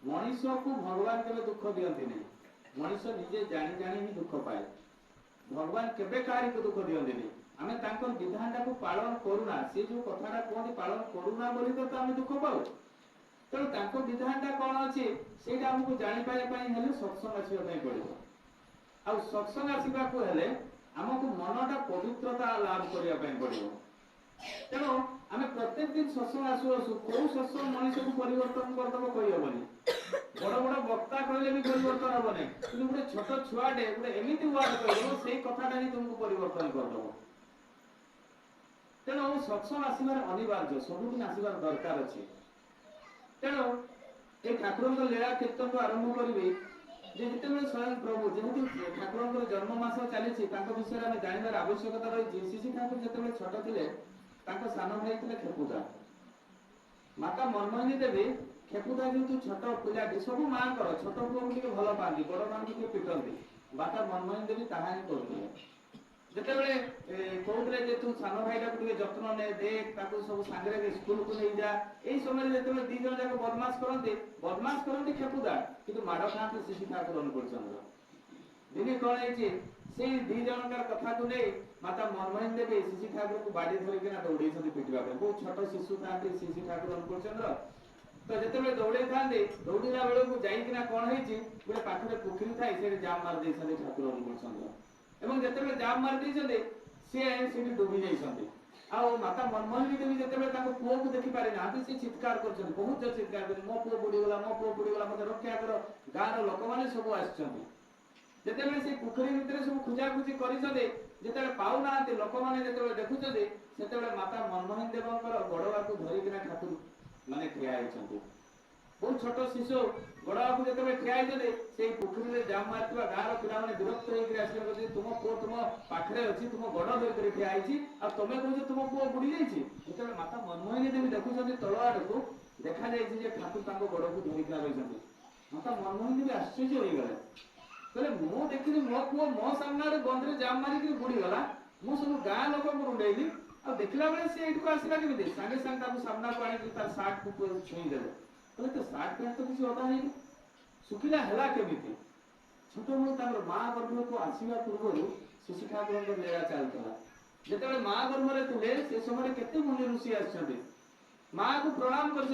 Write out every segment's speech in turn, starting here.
मनीष को भगवान केवे दुख दियंती नहीं, मनीष निजे जानी जानी ही दुख पाए, भगवान केवे काहारी को दुख दियंती नहीं। आमे तांकर विधानटा को पालन करूना, से जो कथाटा कहते पालन करूना बोली तो आमे दुख पाऊ। तेणु तांको विधानटा कौन अच्छे से आमको जापारे सत्संग आसवाई पड़ो। आ सत्संग आसवाक हेले आमको मनटा पवित्रता लाभ करने पड़ो। तेणु आम प्रत्येक दिन सत्संग आसु आसु कौ सत्संग मनीष को परिवर्तन करदेव कही हेनी। बड़ बड़ वक्ता कहले भी परिवर्तन हम ना, कि गोटे छोट छुआटे गोटे एमती वार्ड कह से कथाटा ही तुमको परिवर्तन करदेव। तेणु सत्संग आसबार अनिवार्य, सबुदिन आसबार दरकार अच्छे। तेणु ये ठाकुर लीला कीर्तन को आरंभ करी जिते स्वयं प्रभु जेहेतु ठाकुर जन्ममास चली विषय में जानवर आवश्यकता रही। शिशु ठाकुर जिते छोट थे सान भाई थे खेपुदा, माता मनमोहिनी देवी खेपुदा जेहतु छोट पिला सब माँ छोट पुओ को भल पाती, बड़ मान को पिटती, माता मनमोहिनी देवी ताहा ही करते। जितेबले कहते जे तू सान भाईटा को जत्न ने देख सब सांगे स्कूल को नहीं जा, यही समय जिते दी जन जाक बदमाश करती खेपुदा कि माड़ खाते शिशु ठाकुर अनुकूल चंद्र। दिने कौन है से दी जन कथा को नहीं माता मनमोहन देवी शिशु ठाकुर को बाड़ी धरिकिना दौड़े पिटा बहुत छोट शिशु था शिशु ठाकुर अनुकूल चंद्र। तो जिते दौड़े था दौड़ा बेलू जाइना कौन है गोटे पाखे पोखरी था से जाम मार ठाकुर अनुकूल चंद्र एवं जिते जाम मार सी डूबी जाती। आ माता मनमोहन देवी जिते पुओ को देखी पारे ना सी चित्कार कर बहुत जो चित्कार कर मो पुओ बुड़ीगला मो पुओ बुड़ीगला मत रक्षा कर। गाँव लोक मैंने सब आते से पोखरी भितर सब खोजाखोजी करते पाऊना लोक मैंने जो देखुचे से माता मनमोहन देवर गड़वा को धरिकिना ठाकुर माने ठिया होती। बहुत छोट शिशु गड़वा को जो ठिया से पोखरी में जाम मार गाँव पिला विरक्त होकर तुम पुओ तुम पाखे अच्छी तुम गड़ धरिक ठिया तुम कह तुम पुओ बुड़ी जाइए। माता मनमोहिनी देवी देखुं तल आड़ को देखा ठाकुर गड़ को धरिकिना रही। माता मनमोहिनी देवी आश्चर्य हो गए, कहले मु देखिली मो पुओ मो सामने बंधे जाम मारिक बुड़ीगला, मु सब गाँ लोक रुंडेली आ देखला बेले से एठू आसला केमिति संगे संगे सामना को आनी तार सार्ट को छुईदे। कहले तो सार्ट पैंट तो किसी अदा नहीं सुखिला हला केमिति। छोट बेलू माँ गर्भ को आसवा पूर्व शिशु ठाकुर लीला चलता जिते माँ गर्भ थे से समय केते मुनि ऋषि आसछन्ति माँ को प्रणाम कर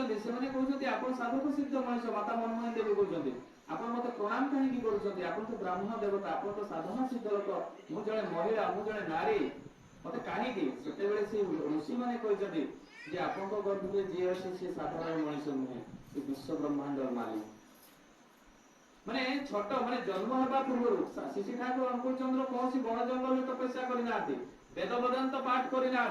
आप साधक सिद्ध मनुष्य। माता मनमोहन देवी कहते आप मत प्रणाम कहीं कर तो ब्राह्मण देवता आप तो साधना सिद्ध लोक मु जड़े महिला मु जड़े नारी मत कहीं से ऋषि मैंने कहते आप गर्भ में जी अच्छे सी साधारण मनुष्य नुहे विश्व ब्रह्मांड मालिक माने छोट माने जन्म होगा पूर्व शिशु ठाकुर अनुकूल चंद्र कौन सी बड़ जंगल में तपस्या करना वेद वेदांत पाठ करना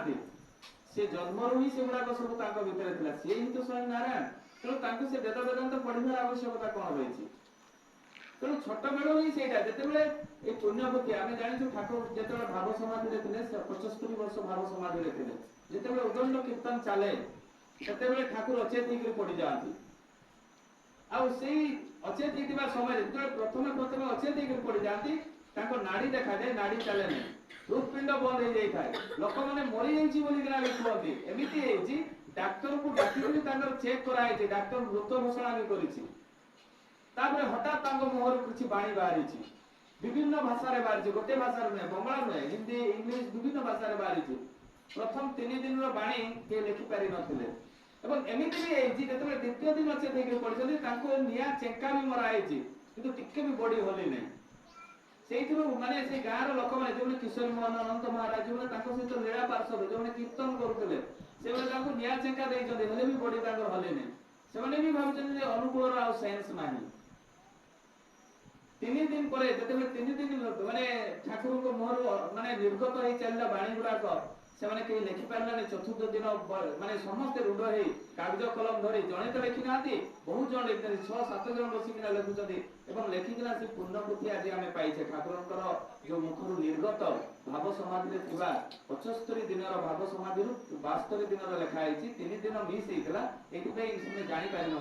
से जन्मरू ही से गुड़ाक सब भितर सी ही तो स्वयं नारायण। तेणु से वेद वेदांत पढ़ार आवश्यकता कौन रही। तेणु छोट बेलू ही से जिते पुण्यवती आम जानी ठाकुर जो भाव समाधि थे 75 वर्ष भाव समाधि थे जिते उदंड कीर्तन चले से ठाकुर अचेत होकर पड़ जाती। अचेत होता समय प्रथम प्रथम अचेत होकर पड़ जाती नाड़ी देखा जाए नाड़ी चले नहीं हृदपिंड बंद हो जाए लोक मैंने मरी जाइए कहते एमती डाक्तर को डाक चेक कराई डाक्तर मृत घोषणा भी कर हठात मुहर किसी बाणी बाहरी विभिन्न भाषा बाहरी गोटे भाषा नुहे बंगाला नुहे हिंदी इंग्लीश विभिन्न भाषा बाहरी प्रथम 3 दिन बाणी के लिखिपारि नथिले एवं एमती भी जो द्वितीय दिन अच्छे पड़ते निआ चेका भी मराई कि टिके भी बड़ी होली नहीं से माने से गाँव लोक मैंने जो किशोर मोहन अनंत महाराज जो सहित लीला पार्षद जो कीर्तन करुले से निआ चेका देते भी बड़ी हले नहीं से भी भावी अनुकूल सेन्स ना 3 दिन पर जो 3 दिन माने ठाकुर को मुहर माने निर्गत हो चलला बाणी गुड़ाक से कहीं लिखि पारे चतुर्थ दिन माने समस्ते रूढ़ हो कागज कलम धरी जड़े तो लिखि ना बहुत जन लिखते 6-7 जन बसिकिना लिखुं लिखिकिना से पूर्णपुथी आज आम पाइछे ठाकुर जो मुखर निर्गत भाव समाधि 75 दिन भाव समाधि 72 दिन लिखाई 3 दिन मिस होता ये जापारि ना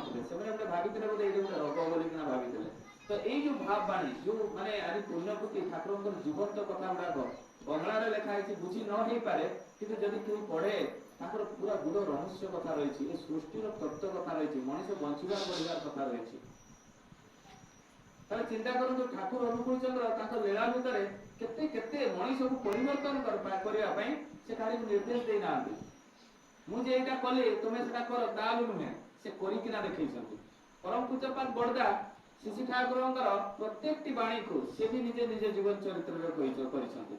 भाई बोधे ये गोटे रोग बोलिकिना भाई। तो ये जो भाववाणी जो माने आज पुण्यपुथी ठाकुर जीवंत कथा गुड़ाक बंगला लिखाई बुझी न हो पारे कि जदि कोई पढ़े पूरा गुड़ रहस्य कथा रही सृष्टिर तत्व कथा रही मनीष बंचार बढ़िया कथा रही ତାହେଲେ ଚିନ୍ତା କରନ୍ତୁ ଠାକୁର ଅନୁକୂଳ ଚନ୍ଦ୍ର ତାଙ୍କ ଲୀଳା ଭିତରେ କେତେ କେତେ ମଣିଷକୁ ପରିବର୍ତ୍ତନ କରିବା ପାଇଁ ସେ କାହାକୁ ନିର୍ଦ୍ଦେଶ ଦେଇନାହାନ୍ତି। ମୁଁ ଯେ ଏଇଟା କଲି ତୁମେ ସେଟା କର ତା ବି ନୁହେଁ, ସେ କରିକିନା ଦେଖେଇଛନ୍ତି। ପରମ ପୂଜ୍ୟପାଦ ବଡ଼ଦା ଶ୍ରୀ ଠାକୁରଙ୍କର ପ୍ରତ୍ୟେକଟି ବାଣୀକୁ ସେ ବି ନିଜେ ନିଜ ଜୀବନ ଚରିତ୍ରରେ କରିଛନ୍ତି।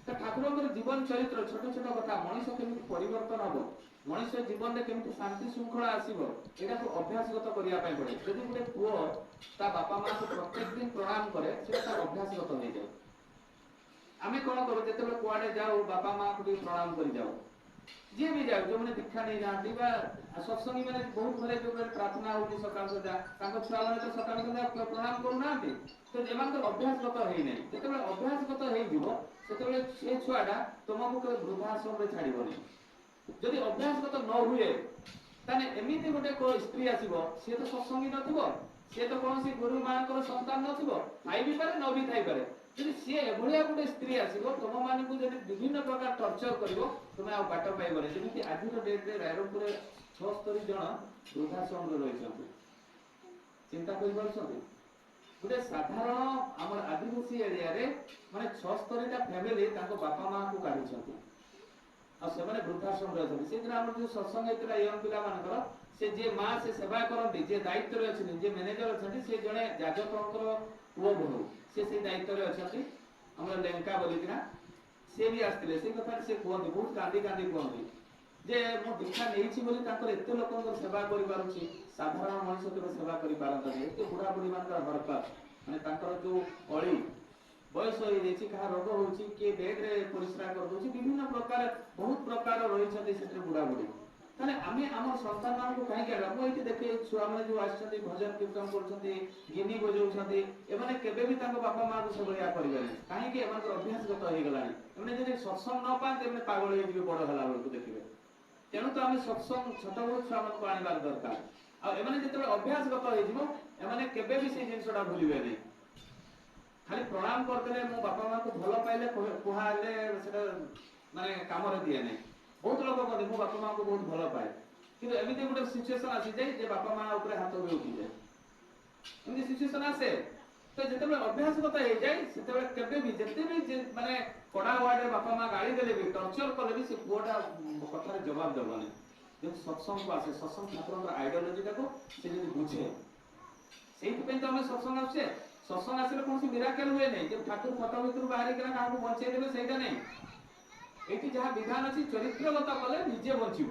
ତ ଠାକୁରଙ୍କର ଜୀବନ ଚରିତ୍ର ଛୋଟ ଛୋଟ କଥା ମଣିଷ କେମିତି ପରିବର୍ତ୍ତନ ହବ, ମଣିଷ ଜୀବନରେ କେମିତି ଶାନ୍ତି ଶୃଙ୍ଖଳା ଆସିବ, ଏଟାକୁ ଅଭ୍ୟାସଗତ କରିବା ପାଇଁ ପଡେ। ଯଦି ଗୋଟେ ପୁଅ ତା ବାପା ମାଙ୍କୁ ପ୍ରତ୍ୟେକ ଦିନ ପ୍ରଣାମ କରେ ସେଟା ତାର ଅଭ୍ୟାସଗତ ହେଇଯାଏ। ଆମେ କଣ କରୁ ଯେତେବେଳେ କୁଆଡେ ଯାଉ ବାପା ମାଙ୍କୁ ଟିକେ ପ୍ରଣାମ କରି ଯାଉ, ଯିଏ ବି ଯାଉ ଯୋଉମାନେ ଦୀକ୍ଷା ନେଇନାହାନ୍ତି ବା ସତ୍ସଙ୍ଗୀ ମାନେ ବହୁତ ଘରେ ଯୋଉମାନେ ପ୍ରାର୍ଥନା ହଉଛି ସକାଳ ସନ୍ଧ୍ୟା ତାଙ୍କ ଛୁଆମାନେ ତ ସକାଳ ସନ୍ଧ୍ୟା ପ୍ରଣାମ କରୁନାହାନ୍ତି, ତ ଏମାନଙ୍କର ଅଭ୍ୟାସଗତ ହେଇନାହିଁ। ଯେତେବେଳେ ଅଭ୍ୟାସଗତ ହେଇଯିବ ସେତେବେଳେ ସେ ଛୁଆଟା ତୁମକୁ କେବେ ବୃଦ୍ଧାଶ୍ରମରେ ଛାଡିବନି। ଯଦି ଅଭ୍ୟାସଗତ ନ ହୁଏ ତାହେଲେ ଏମିତି ଗୋଟେ ସ୍ତ୍ରୀ ଆସିବ, ସିଏ ତ ସତ୍ସଙ୍ଗୀ ନଥିବ, ସିଏ ତ କୌଣସି ଗୁରୁ ମାଙ୍କର ସନ୍ତାନ ନଥିବ, ଥାଇ ବି ପାରେ ନ ବି ଥାଇପାରେ। ଯଦି ସିଏ ଏଭଳିଆ ଗୋଟେ ସ୍ତ୍ରୀ ଆସିବ ତୁମ ମାନଙ୍କୁ ଯଦି ବିଭିନ୍ନ ପ୍ରକାର ଟର୍ଚର କରିବ ତୁମେ ଆଉ ବାଟ ପାଇବନି। ଯେମିତି ଆଜିର ଡେଟ୍ରେ ରାୟରଙ୍ଗପୁରରେ 76 ଜଣ ବୃଦ୍ଧାଶ୍ରମରେ ରହିଛନ୍ତି। ଚିନ୍ତା କରିପାରୁଛନ୍ତି? ଗୋଟେ ସାଧାରଣ ଆମର ଆଦିବାସୀ ଏରିଆରେ ମାନେ 76ଟା ଫ୍ୟାମିଲି ତାଙ୍କ ବାପା ମାଙ୍କୁ କାଢିଛନ୍ତି ଆଉ ସେମାନେ ବୃଦ୍ଧାଶ୍ରମରେ ଅଛନ୍ତି। ସେଦିନ ଆମର ଯୋଉ ସତ୍ସଙ୍ଗ ହେଇଥିଲା ୟଙ୍ଗ ପିଲାମାନଙ୍କର, ସେ ଯିଏ ମା ସେ ସେବା କରନ୍ତି, ଯିଏ ଦାୟିତ୍ୱରେ ଅଛନ୍ତି, ଯିଏ ମ୍ୟାନେଜର ଅଛନ୍ତି, ସେ ଜଣେ ଯାଜକଙ୍କର ପୁଅ ବୋହୂ, ସେ ସେଇ ଦାୟିତ୍ୱରେ ଅଛନ୍ତି ଆମର ଲେଙ୍କା ବୋଲିକିନା। ସେ ବି ଆସିଥିଲେ, ସେଇ କଥା ସେ କୁହନ୍ତି, ବହୁତ କାନ୍ଦି କାନ୍ଦି କୁହନ୍ତି ଯେ ମୁଁ ଦୀକ୍ଷା ନେଇଛି ବୋଲି ତାଙ୍କର ଏତେ ଲୋକଙ୍କର ସେବା କରିପାରୁଛି, ସାଧାରଣ ମଣିଷ କେବେ ସେବା କରିପାରନ୍ତାନି। ଏତେ ବୁଢା ବୁଢୀ ମାନଙ୍କର ହରକତ, ମାନେ ତାଙ୍କର ଯୋଉ ଅଳି ବୟସ ହେଇଯାଇଛି, କାହା ରୋଗ ହଉଛି, କିଏ ବେଡରେ ପରିଶ୍ରା କରିଦଉଛି, ବିଭିନ୍ନ ପ୍ରକାର ବହୁତ ପ୍ରକାର ରହିଛନ୍ତି ସେଥିରେ ବୁଢା ବୁଢୀ। ତାହେଲେ ଆମେ ଆମ ସନ୍ତାନ ମାନଙ୍କୁ କାହିଁକି ଆଣିବା? ମୁଁ ଏଇଠି ଦେଖେ ଛୁଆମାନେ ଯୋଉ ଆସିଛନ୍ତି ଭଜନ କୀର୍ତ୍ତନ କରୁଛନ୍ତି, ଗିନି ବଜାଉଛନ୍ତି, ଏମାନେ କେବେ ବି ତାଙ୍କ ବାପା ମାଙ୍କୁ ସେଭଳିଆ କରିବେନି। କାହିଁକି? ଏମାନଙ୍କର ଅଭ୍ୟାସଗତ ହେଇଗଲାଣି। ଏମାନେ ଯଦି ସତ୍ସଙ୍ଗ ନ ପାଆନ୍ତି ଏମାନେ ପାଗଳ ହେଇଯିବେ ବଡ ହେଲା ବେଳକୁ ଦେଖିବେ। ତେଣୁ ତ ଆମେ ସତ୍ସଙ୍ଗ ଛୋଟ ବେଳୁ ଛୁଆମାନଙ୍କୁ ଆଣିବାର ଦରକାର। ଆଉ ଏମାନେ ଯେତେବେଳେ ଅଭ୍ୟାସଗତ ହେଇଯିବ ଏମାନେ କେବେ ବି ସେଇ ଜିନିଷଟା ଭୁଲିବେନି। ଖାଲି ପ୍ରଣାମ କରିଦେଲେ ମୋ ବାପା ମାଙ୍କୁ ଭଲ ପାଇଲେ କୁହାହେଲେ ସେଟା ମାନେ କାମରେ ଦିଏ ନାହିଁ। ବହୁତ ଲୋକ କହନ୍ତି ମୋ ବାପା ମାଙ୍କୁ ବହୁତ ଭଲ ପାଏ, କିନ୍ତୁ ଏମିତି ଗୋଟେ ସିଚୁଏସନ ଆସିଯାଏ ଯେ ବାପା ମା ଉପରେ ହାତ ବି ଉଠିଯାଏ। ଏମିତି ସିଚୁଏସନ ଆସେ। ତ ଯେତେବେଳେ ଅଭ୍ୟାସଗତ ହେଇଯାଏ ସେତେବେଳେ କେବେ ବି ଯେତେ ବି ମାନେ କଡା ୱାର୍ଡରେ ବାପା ମା ଗାଳି ଦେଲେ ବି ଟର୍ଚର କଲେ ବି ସେ ପୁଅଟା କଥାରେ ଜବାବ ଦେବନି। ଯଦି ସତ୍ସଙ୍ଗକୁ ଆସେ, ସତ୍ସଙ୍ଗ ଠାକୁରଙ୍କର ଆଇଡିଓଲୋଜିଟାକୁ ସେ ଯଦି ବୁଝେ, ସେଇଥିପାଇଁ ତ ଆମେ ସତ୍ସଙ୍ଗ ଆସୁଛେ। ସତ୍ସଙ୍ଗ ଆସିଲେ କୌଣସି ମିରାକେଲ ହୁଏ ନାହିଁ ଯେ ଠାକୁର ଫଟୋ ଭିତରୁ ବାହାରିକିନା କାହାକୁ ବଞ୍ଚେଇ ଦେବେ, ସେଇଟା ନାହିଁ। ଏଇଠି ଯାହା ବିଧାନ ଅଛି ଚରିତ୍ରଗତ କଲେ ନିଜେ ବଞ୍ଚିବ,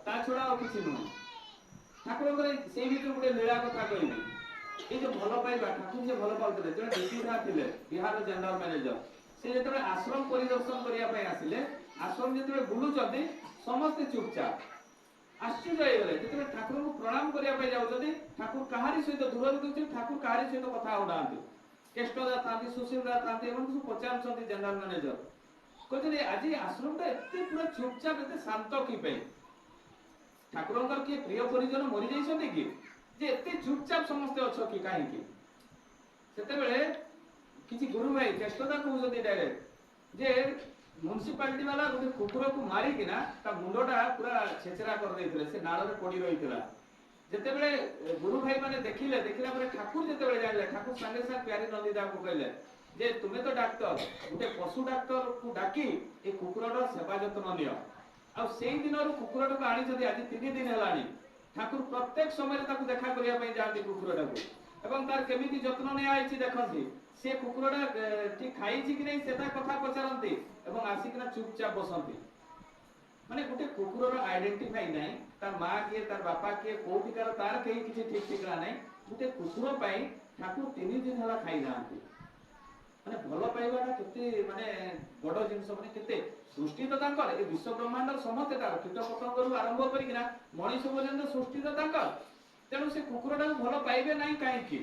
ତା ଛଡା ଆଉ କିଛି ନୁହେଁ। ଠାକୁରଙ୍କର ସେଇ ଭିତରୁ ଗୋଟେ ଲୀଳା କଥା କହିବି। ଏଇ ଯୋଉ ଭଲ ପାଇବା, ଠାକୁର ଯେ ଭଲ ପାଉଥିଲେ, ଜଣେ ଡିପିଧା ଥିଲେ ବିହାର ଜେନେରାଲ ମ୍ୟାନେଜର, ସେ ଯେତେବେଳେ ଆଶ୍ରମ ପରିଦର୍ଶନ କରିବା ପାଇଁ ଆସିଲେ, ଆଶ୍ରମ ଯେତେବେଳେ ବୁଲୁଛନ୍ତି ସମସ୍ତେ ଚୁପଚାପ ଆଶ୍ଚର୍ଯ୍ୟ ହେଇଗଲେ। ଯେତେବେଳେ ଠାକୁରଙ୍କୁ ପ୍ରଣାମ କରିବା ପାଇଁ ଯାଉଛନ୍ତି ଠାକୁର କାହାରି ସହିତ ଦୂରରେ ଦଉଛନ୍ତି, ଠାକୁର କାହାରି ସହିତ କଥା ହଉନାହାନ୍ତି। କେଷ୍ଟଦା ଥାନ୍ତି, ସୁଶୀଲଦା ଥାନ୍ତି, ଏମାନଙ୍କୁ ସବୁ ପଚାରୁଛନ୍ତି ଜେନେରାଲ ମ୍ୟାନେଜର, କହୁଛନ୍ତି ଆଜି ଆଶ୍ରମଟା ଏତେ ପୁରା ଚୁପଚାପ ଏତେ ଶାନ୍ତ କି ପାଇଁ? ଠାକୁରଙ୍କର କିଏ ପ୍ରିୟ ପରିଜନ ମରିଯାଇଛନ୍ତି କି ଯେ ଏତେ ଚୁପଚାପ ସମସ୍ତେ ଅଛ କି କାହିଁକି? ସେତେବେଳେ କିଛି ଗୁରୁ ଭାଇ କେଷ୍ଟଦା କହୁଛନ୍ତି ଡାଇରେକ୍ଟ ଯେ ମ୍ୟୁନିସିପାଲିଟି ବାଲା ଗୋଟେ କୁକୁରକୁ ମାରିକିନା ତା ମୁଣ୍ଡଟା ପୁରା ଛେଚରା କରିଦେଇଥିଲେ, ସେ ନାଳରେ ପଡି ରହିଥିଲା। ଯେତେବେଳେ ଗୁରୁ ଭାଇ ମାନେ ଦେଖିଲା ପରେ ଠାକୁର ଯେତେବେଳେ ଜାଣିଲେ, ଠାକୁର ସାଙ୍ଗେ ସାଙ୍ଗେ ପ୍ୟାରୀ ନନ୍ଦିଦାକୁ କହିଲେ ଯେ ତୁମେ ତ ଡାକ୍ତର, ଗୋଟେ ପଶୁ ଡାକ୍ତରକୁ ଡାକି ଏ କୁକୁରର ସେବା ଯତ୍ନ ନିଅ। ଆଉ ସେଇ ଦିନରୁ କୁକୁରଟାକୁ ଆଣିଛନ୍ତି, ଆଜି 3 ଦିନ ହେଲାଣି। ଠାକୁର ପ୍ରତ୍ୟେକ ସମୟରେ ତାକୁ ଦେଖା କରିବା ପାଇଁ ଯାଆନ୍ତି କୁକୁରଟାକୁ, ଏବଂ ତାର କେମିତି ଯତ୍ନ ନିଆଯାଇଛି ଦେଖନ୍ତି। ସେ କୁକୁରଟା ଠିକ ଖାଇଛି କି ନାହିଁ ସେଟା କଥା ପଚାରନ୍ତି ଏବଂ ଆସିକିନା ଚୁପଚାପ ବସନ୍ତି। ମାନେ ଗୋଟେ କୁକୁରର ଆଇଡେଣ୍ଟିଫାଇ ନାହିଁ, ତାର ମା କିଏ, ତାର ବାପା କିଏ, କୋଉଠିକାର ତାର କେହି କିଛି ଠିକ ଠିକଣା ନାହିଁ। ଗୋଟେ କୁକୁର ପାଇଁ ଠାକୁର 3 ଦିନ ହେଲା ଖାଇନାହାନ୍ତି। ମାନେ ଭଲ ପାଇବାଟା କେତେ ମାନେ ବଡ ଜିନିଷ, ମାନେ କେତେ ସୃଷ୍ଟି ତ ତାଙ୍କର, ଏ ବିଶ୍ୱ ବ୍ରହ୍ମାଣ୍ଡର ସମସ୍ତେ ତାର, କୀଟ ପତଙ୍ଗରୁ ଆରମ୍ଭ କରିକିନା ମଣିଷ ପର୍ଯ୍ୟନ୍ତ ସୃଷ୍ଟି ତ ତାଙ୍କର। ତେଣୁ ସେ କୁକୁରଟାକୁ ଭଲ ପାଇବେ ନାହିଁ କାହିଁକି?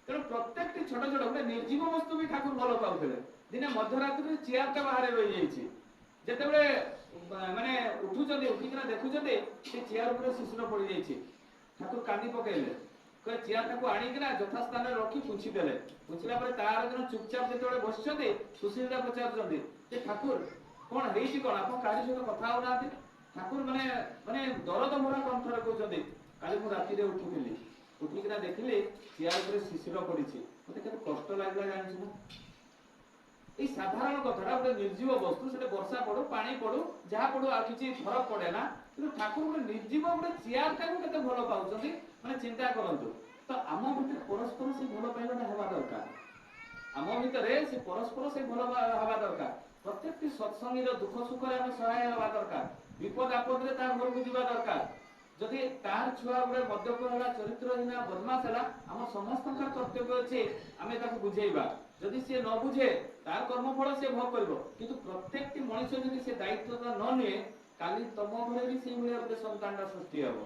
ତେଣୁ ପ୍ରତ୍ୟେକଟି ଛୋଟ ଛୋଟ ଗୋଟେ ନିର୍ଜୀବ ବସ୍ତୁ ବି ଠାକୁର ଭଲ ପାଉଥିଲେ। ଦିନେ ମଧ୍ୟରାତ୍ରିରେ ଚେୟାରଟା ବାହାରେ ରହିଯାଇଛି, ଯେତେବେଳେ ମାନେ ଉଠୁଛନ୍ତି, ଉଠିକିନା ଦେଖୁଛନ୍ତି ସେ ଚେୟାର ଉପରେ ଶିଶୁର ପଡିଯାଇଛି। ଠାକୁର କାନ୍ଦି ପକେଇଲେ, କହିଲେ ଚେୟାରଟାକୁ ଆଣିକିନା ଯଥାସ୍ଥାନରେ ରଖି ପୁଛିଦେଲେ। ପୁଛିଲା ପରେ ତାର ଜଣ ଚୁପଚାପ ଯେତେବେଳେ ବସିଛନ୍ତି, ସୁଶୀଲଦା ପଚାରୁଛନ୍ତି ଯେ ଠାକୁର କଣ ହେଇଛି, କଣ ଆପଣ କାହା ସହିତ କଥା ହଉନାହାନ୍ତି? ଠାକୁର ମାନେ ମାନେ ଦରଦ ଭରା କଣ୍ଠରେ କହୁଛନ୍ତି କାଲି ମୁଁ ରାତିରେ ଉଠୁଥିଲି, ଉଠିକିନା ଦେଖିଲି ଚେୟାର ଉପରେ ଶିଶିର ପଡିଛି, ମତେ କେତେ କଷ୍ଟ ଲାଗିଲା ଜାଣିଛୁ ନା। এই সাধারণ কথাটা গোটে ନିର୍ଜୀବ ବସ୍ତୁ, ସେଟା ବର୍ଷା ପଡୁ ପାଣି ପଡୁ ଯାହା ପଡୁ ଆଉ କିଛି ଫରକ ପଡେ ନା, କିନ୍ତୁ ଠାକୁର ଗୋଟେ ନିର୍ଜୀବ ଗୋଟେ ଚେୟାରଟାକୁ କେତେ ଭଲ ପାଉଛନ୍ତି, ମାନେ ଚିନ୍ତା କରନ୍ତୁ। ତ ଆମ ଭିତରେ ପରସ୍ପର ସେ ଭଲ ପାଇବାଟା ହେବା ଦରକାର, ଆମ ଭିତରେ ସେ ପରସ୍ପର ସେ ଭଲ ହେବା ଦରକାର। ପ୍ରତ୍ୟେକଟି ସତ୍ସଙ୍ଗୀର ଦୁଃଖ ସୁଖରେ ଆମେ ସହାୟ ହେବା ଦରକାର, ବିପଦ ଆପଦରେ ତା ଘରକୁ ଯିବା ଦରକାର। ଯଦି ତାର ଛୁଆ ଗୋଟେ ମଦ୍ୟପ ହେଲା, ଚରିତ୍ରହୀନ ବଦମାସ ହେଲା, ଆମ ସମସ୍ତଙ୍କର କର୍ତ୍ତବ୍ୟ ଅଛି ଆମେ ତାକୁ ବୁଝେଇବା। ଯଦି ସିଏ ନ ବୁଝେ ତାର କର୍ମଫଳ ସିଏ ଭୋଗ କରିବ, କିନ୍ତୁ ପ୍ରତ୍ୟେକଟି ମଣିଷ ଯଦି ସେ ଦାୟିତ୍ୱଟା ନ ନିଏ, କାଲି ତମ ଘରେ ବି ସେଇଭଳିଆ ଗୋଟେ ସନ୍ତାନଟା ସୃଷ୍ଟି ହେବ।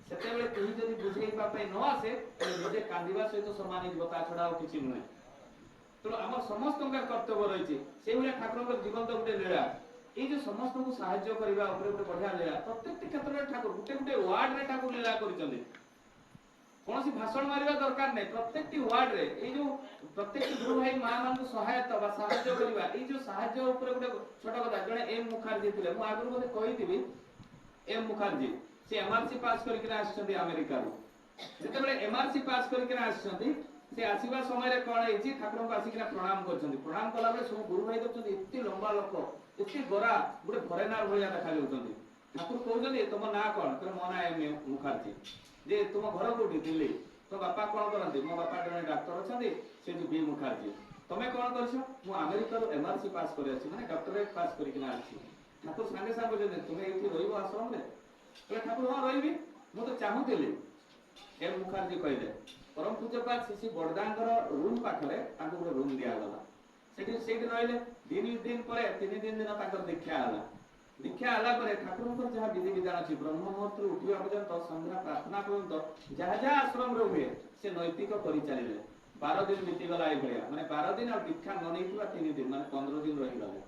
ସେତେବେଳେ କେହି ଯଦି ବୁଝେଇବା ପାଇଁ ନ ଆସେ, ତାହେଲେ ନିଜେ କାନ୍ଦିବା ସହିତ ସମାନ ହେଇଯିବ, ତା ଛଡା ଆଉ କିଛି ନୁହେଁ। ତେଣୁ ଆମର ସମସ୍ତଙ୍କର କର୍ତ୍ତବ୍ୟ ରହିଛି, ସେଇଭଳିଆ ଠାକୁରଙ୍କର ଜୀବନ୍ତ ଗୋଟେ ଲୀଳା। এই যে ସମସ୍ତଙ୍କୁ ସାହାଯ୍ୟ କରିବା ଉପରେ ଗୋଟେ ବଢିଆ ଲୀଳା, ପ୍ରତ୍ୟେକଟି କ୍ଷେତ୍ରରେ ଠାକୁର ଗୋଟେ ଗୋଟେ ୱାର୍ଡରେ ଠାକୁର ଲୀଳା କରିଛନ୍ତି। କୌଣସି ଭାଷଣ ମାରିବା ଦରକାର ନାହିଁ, ପ୍ରତ୍ୟେକଟି ୱାର୍ଡରେ ଏଇ ଯୋଉ ପ୍ରତ୍ୟେକଟି ଗୁରୁ ଭାଇ ମା ମାନଙ୍କୁ ସହାୟତା ବା ସାହାଯ୍ୟ କରିବା, ଏଇ ଯୋଉ ସାହାଯ୍ୟ ଉପରେ ଗୋଟେ ଛୋଟ କଥା। ଜଣେ ଏମ୍ ମୁଖାର୍ଜୀ ଥିଲେ, ମୁଁ ଆଗରୁ ବୋଧେ କହିଥିବି, ଏମ୍ ମୁଖାର୍ଜୀ ସେ ଏମଆରସି ପାସ୍ କରିକିନା ଆସିଛନ୍ତି ଆମେରିକାରୁ। ଯେତେବେଳେ ଏମଆରସି ପାସ୍ କରିକିନା ଆସିଛନ୍ତି, ସେ ଆସିବା ସମୟରେ କଣ ହେଇଛି, ଠାକୁରଙ୍କୁ ଆସିକିନା ପ୍ରଣାମ କରିଛନ୍ତି। ପ୍ରଣାମ କଲାବେଳେ ସବୁ ଗୁରୁ ଭାଇ ଦେଖୁଛନ୍ତି ଏତେ ଲମ୍ବା ଲୋକ, ଏତେ ଗୋରା, ଗୋଟେ ଫରେନର ଭଳିଆ ଦେଖାଯାଉଛନ୍ତି। ଠାକୁର କହୁଛନ୍ତି ତମ ନାଁ କଣ? କହିଲେ ମୋ ନାଁ ଏମ୍ ମୁଖାର୍ଜୀ। ଯେ ତୁମ ଘର କୋଉଠି? ଦିଲ୍ଲୀ। ତ ବାପା କଣ କରନ୍ତି? ମୋ ବାପା ଜଣେ ଡାକ୍ତର ଅଛନ୍ତି, ସେ ଯୋଉ ବି ମୁଖାର୍ଜୀ। ତମେ କଣ କରିଛ? ମୁଁ ଆମେରିକାରୁ ଏମଆରସି ପାସ୍ କରି ଆସିଛି, ମାନେ ଡକ୍ଟରେଟ ପାସ୍ କରିକିନା ଆସିଛି। ଠାକୁର ସାଙ୍ଗେ ସାଙ୍ଗେ କହିଛନ୍ତି ତୁମେ ଏଇଠି ରହିବ ଆଶ୍ରମରେ? କହିଲେ ଠାକୁର ହଁ ରହିବି, ମୁଁ ତ ଚାହୁଁଥିଲି। ଏମ୍ ମୁଖାର୍ଜୀ କହିଲେ ପରମ ପୂଜ୍ୟପାଦ ଶ୍ରୀ ବଡ଼ଦାଙ୍କର ରୁମ୍ ପାଖରେ ତାଙ୍କୁ ଗୋଟେ ରୁମ୍ ଦିଆଗଲା। ସେଇଠି ରହିଲେ। ଦିନ ପରେ 3 ଦିନ ତାଙ୍କର ଦୀକ୍ଷା ହେଲା। ଦୀକ୍ଷା ହେଲା ପରେ ଠାକୁରଙ୍କର ଯାହା ବିଧି ବିଧାନ ଅଛି, ବ୍ରହ୍ମ ମୁହୂର୍ତ୍ତରୁ ଉଠିବା ପର୍ଯ୍ୟନ୍ତ, ସନ୍ଧ୍ୟା ପ୍ରାର୍ଥନା ପର୍ଯ୍ୟନ୍ତ ଯାହା ଯାହା ଆଶ୍ରମରେ ହୁଏ ସେ ନୈତିକ କରିଚାଲିଲେ। 12 ଦିନ ବିତିଗଲା ଏଇଭଳିଆ, ମାନେ 12 ଦିନ ଆଉ ଦୀକ୍ଷା ନ ନେଇଥିବା 3 ଦିନ, ମାନେ 15 ଦିନ ରହିଗଲେ।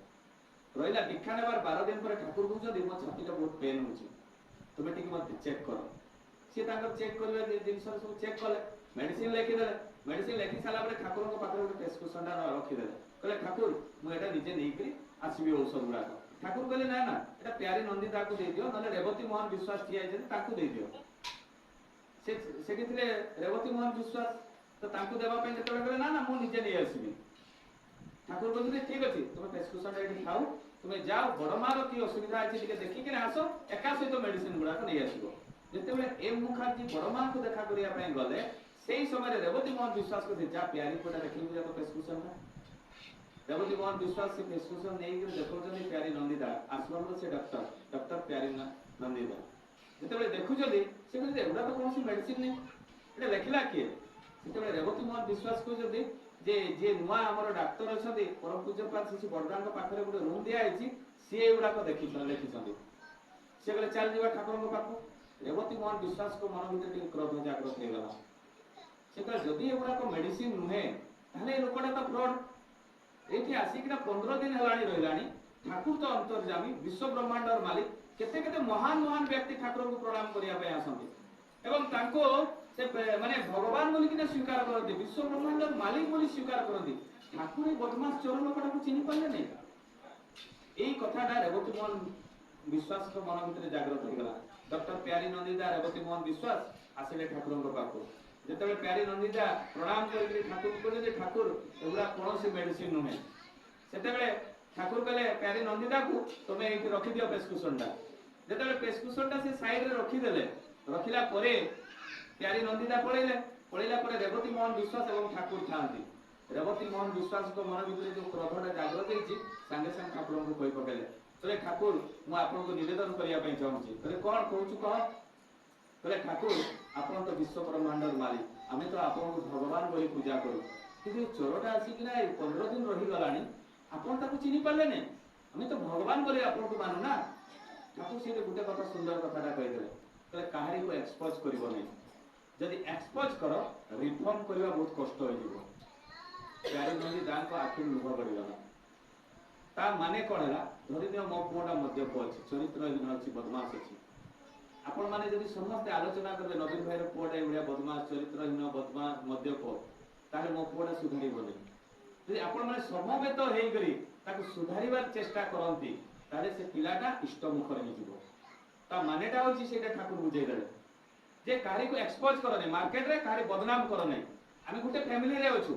ରହିଲା ଦୀକ୍ଷା ନେବାର 12 ଦିନ ପରେ ଠାକୁର କହୁଛନ୍ତି ମୋ ଛାତିଟା ବହୁତ ପେନ୍ ହଉଛି, ତୁମେ ଟିକେ ମତେ ଚେକ୍ କର। ସିଏ ତାଙ୍କର ଚେକ୍ କରିବା ଜିନିଷ ସବୁ ଚେକ୍ କଲେ, ମେଡିସିନ ଲେଖିଦେଲେ। ମେଡିସିନ ଲେଖି ସାରିଲା ପରେ ଠାକୁରଙ୍କ ପାଖରେ ଗୋଟେ ପ୍ରେସକ୍ରିପସନଟା ରଖିଦେଲେ। କହିଲେ ଠାକୁର ମୁଁ ଏଟା ନିଜେ ନେଇକରି ଆସିବି ଔଷଧ ଗୁଡାକ। ଠାକୁର କହିଲେ ନା ନା, ଏଟା ପ୍ୟାରୀ ନନ୍ଦିତାକୁ ଦେଇଦିଅ, ନହେଲେ ରେବତୀ ମୋହନ ବିଶ୍ୱାସ ଠିଆ ହେଇଛନ୍ତି ତାଙ୍କୁ ଦେଇଦିଅ। ସେଠି ଥିଲେ ରେବତୀ ମୋହନ ବିଶ୍ୱାସ, ତ ତାଙ୍କୁ ଦେବା ପାଇଁ ଯେତେବେଳେ କହିଲେ ନା ନା ମୁଁ ନିଜେ ନେଇ ଆସିବି। ଠାକୁର କହିଛନ୍ତି ଠିକ ଅଛି, ତୁମେ ପ୍ରେସକ୍ରିପସନଟା ଏଠି ଖାଉ, ତୁମେ ଯାଅ ବଡ ମାର କି ଅସୁବିଧା ଅଛି ଟିକେ ଦେଖିକିନା ଆସ, ଏକା ସହିତ ମେଡିସିନ ଗୁଡାକ ନେଇ ଆସିବ। ଯେତେବେଳେ ଏମ୍ ମୁଖାର୍ଜୀ ବଡ ମାଙ୍କୁ ଦେଖା କରିବା ପାଇଁ ଗଲେ, ସେଇ ସମୟରେ ରେବତୀ ମୋହନ ବିଶ୍ୱାସ କହିଲେ ଯା ପ୍ୟାରୀ କୋଟା ଦେଖିବୁ ଯାକ ପ୍ରେସକ୍ରିପସନଟା। ରେବତୀ ମୋହନ ବିଶ୍ୱାସ ସେ ପ୍ରେସକ୍ରିପସନ ନେଇକି ଦେଖୁଛନ୍ତି ପ୍ୟାରୀ ନନ୍ଦିତା, ଆଶ୍ରମର ସେ ଡକ୍ଟର ପ୍ୟାରୀ ନନ୍ଦିତା। ଯେତେବେଳେ ଦେଖୁଛନ୍ତି ସେ କହୁଛନ୍ତି ଏଗୁଡା ତ କୌଣସି ମେଡିସିନ ନେଇ, ଏଟା ଲେଖିଲା କିଏ? ସେତେବେଳେ ରେବତୀ ମୋହନ ବିଶ୍ୱାସ କହୁଛନ୍ତି ଯେ ଯିଏ ନୂଆ ଆମର ଡାକ୍ତର ଅଛନ୍ତି, ପରମ ପୂଜ୍ୟପାଦ ଶ୍ରୀ ବଡ଼ଦାଙ୍କ ପାଖରେ ଗୋଟେ ରୁମ୍ ଦିଆହେଇଛି, ସିଏ ଏଗୁଡାକ ଲେଖିଛନ୍ତି। ସେ କହିଲେ ଚାଲ ଯିବା ଠାକୁରଙ୍କ ପାଖକୁ। ରେବତୀ ମୋହନ ବିଶ୍ୱାସଙ୍କ ମନ ଭିତରେ ଟିକେ କ୍ରୋଧ ଜାଗ୍ରତ ହେଇଗଲା। ସେ କହିଲେ ଯଦି ଏଗୁଡାକ ମେଡିସିନ ନୁହେଁ, ତାହେଲେ ଏ ଲୋକଟା ତ ଫ୍ରଡ। ଏଇଠି ଆସିକିନା 15 ଦିନ ହେଲାଣି ରହିଲାଣି, ଠାକୁର ତ ଅନ୍ତର୍ଯାମୀ, ବିଶ୍ୱ ବ୍ରହ୍ମାଣ୍ଡର ମାଲିକ, କେତେ କେତେ ମହାନ ବ୍ୟକ୍ତି ଠାକୁରଙ୍କୁ ପ୍ରଣାମ କରିବା ପାଇଁ ଆସନ୍ତି ଏବଂ ତାଙ୍କୁ ସେ ମାନେ ଭଗବାନ ବୋଲିକିନା ସ୍ୱୀକାର କରନ୍ତି, ବିଶ୍ୱ ବ୍ରହ୍ମାଣ୍ଡର ମାଲିକ ବୋଲି ସ୍ୱୀକାର କରନ୍ତି। ଠାକୁର এই ବଦମାସ ଚୋର ଲୋକଟାକୁ ଚିହ୍ନି ପାରିଲେ ନାହିଁ। এই কথাটা ରେବତୀ ମୋହନ ବିଶ୍ୱାସଙ୍କ ମନ ଭିତରେ ଜାଗ୍ରତ ହେଇଗଲା। ଡକ୍ଟର ପ୍ୟାରୀ ନନ୍ଦିତା ରେବତୀ ମୋହନ ବିଶ୍ୱାସ ଆସିଲେ ଠାକୁରଙ୍କ ପାଖକୁ। ଯେତେବେଳେ ପ୍ୟାରୀ ନନ୍ଦିତା ପ୍ରଣାମ କରିକି ଠାକୁରଙ୍କୁ କହିଲେ ଯେ ଠାକୁର ଏଗୁଡ଼ା କୌଣସି ମେଡିସିନ ନୁହେଁ, ସେତେବେଳେ ଠାକୁର କହିଲେ ପ୍ୟାରୀ ନନ୍ଦିତାକୁ ତମେ ଏଇଠି ରଖିଦିଅ ପ୍ରେସକ୍ରିପସନଟା। ଯେତେବେଳେ ପ୍ରେସକ୍ରିପସନଟା ସେ ସାଇଡରେ ରଖିଦେଲେ, ରଖିଲା ପରେ ପ୍ୟାରୀ ନନ୍ଦିତା ପଳେଇଲା ପରେ ରେବତୀ ମୋହନ ବିଶ୍ୱାସ ଏବଂ ଠାକୁର ଥାଆନ୍ତି। ରେବତୀ ମୋହନ ବିଶ୍ୱାସଙ୍କ ମନ ଭିତରେ ଯୋଉ କ୍ରୋଧଟା ଜାଗ୍ରତ ହେଇଛି, ସାଙ୍ଗେ ସାଙ୍ଗେ ଠାକୁରଙ୍କୁ କହି ପକେଇଲେ, କହିଲେ ଠାକୁର ମୁଁ ଆପଣଙ୍କୁ ନିବେଦନ କରିବା ପାଇଁ ଚାହୁଁଛି। କହିଲେ କଣ କହୁଛୁ କହ? କହିଲେ ଠାକୁର ଆପଣ ତ ବିଶ୍ୱ ବ୍ରହ୍ମାଣ୍ଡର ମାଲିକ, ଆମେ ତ ଆପଣଙ୍କୁ ଭଗବାନ ବୋଲି ପୂଜା କରୁ, କିନ୍ତୁ ଏ ଚୋରଟା ଆସିକିନା 15 ଦିନ ରହିଗଲାଣି, ଆପଣ ତାକୁ ଚିହ୍ନି ପାରିଲେନି, ଆମେ ତ ଭଗବାନ ବୋଲି ଆପଣଙ୍କୁ ମାନୁ ନା। ଠାକୁର ସେଇଠି ଗୋଟେ କଥା ସୁନ୍ଦର କଥାଟା କହିଦେଲେ, କହିଲେ କାହାରିକୁ ଏକ୍ସପୋଜ କରିବ ନାହିଁ, ଯଦି ଏକ୍ସପୋଜ କର ରିଫର୍ମ କରିବା ବହୁତ କଷ୍ଟ ହେଇଯିବ। ପ୍ୟାରୀ ନନ୍ଦିତାଙ୍କ ଆଖିରୁ ଲୁହ ଗଡ଼ିଗଲା। ତା ମାନେ କଣ ହେଲା, ଧରିନିଅ ମୋ ପୁଅଟା ମଦ୍ୟପ ଅଛି, ଚରିତ୍ରହୀନ ଅଛି, ବଦମାସ ଅଛି। ଆପଣ ମାନେ ଯଦି ସମସ୍ତେ ଆଲୋଚନା କରିବେ ନବୀନ ଭାଇର ପୁଅଟା ଏଇଭଳିଆ ବଦମାସ, ଚରିତ୍ରହୀନ, ବଦମାସ, ମଦ୍ୟପ, ତାହେଲେ ମୋ ପୁଅଟା ସୁଧାରିବନି। ଯଦି ଆପଣ ମାନେ ସମବେତ ହେଇକରି ତାକୁ ସୁଧାରିବାର ଚେଷ୍ଟା କରନ୍ତି, ତାହେଲେ ସେ ପିଲାଟା ଇଷ୍ଟମୁଖର ହେଇଯିବ। ତା ମାନେଟା ହଉଛି ସେଇଟା ଠାକୁର ବୁଝେଇଦେଲେ। जे कारी को एक्सपोज करो नहीं मार्केट रे कारी बदनाम करो नहीं आमे गुटे फैमिली रे अछु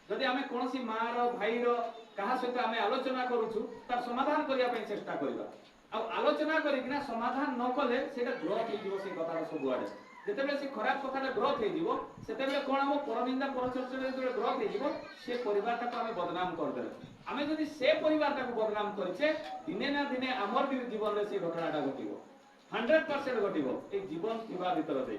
जदि आमे कोनोसी मां रो भाई रो कहा सहित आमे आलोचना करूछु तार समाधान करिया पे चेष्टा करबा आ आलोचना करिकिना समाधान न कले सेटा ग्रोथ हे जीवो से कथा सब आडे जेतेबेले से खराब कथाटा ग्रोथ हे जीवो सेतेबेले कोन हम परनिंदा परचर्चा जेतेबेले ग्रोथ हे जीवो से परिवारटा को आमे बदनाम कर देले आमे जदि से परिवारटा को बदनाम करिछे दिने ना दिने हमर भी जीवन रे से घटनाटा घटिबो 100% घटिबो ए जीवन थिबा भीतर दे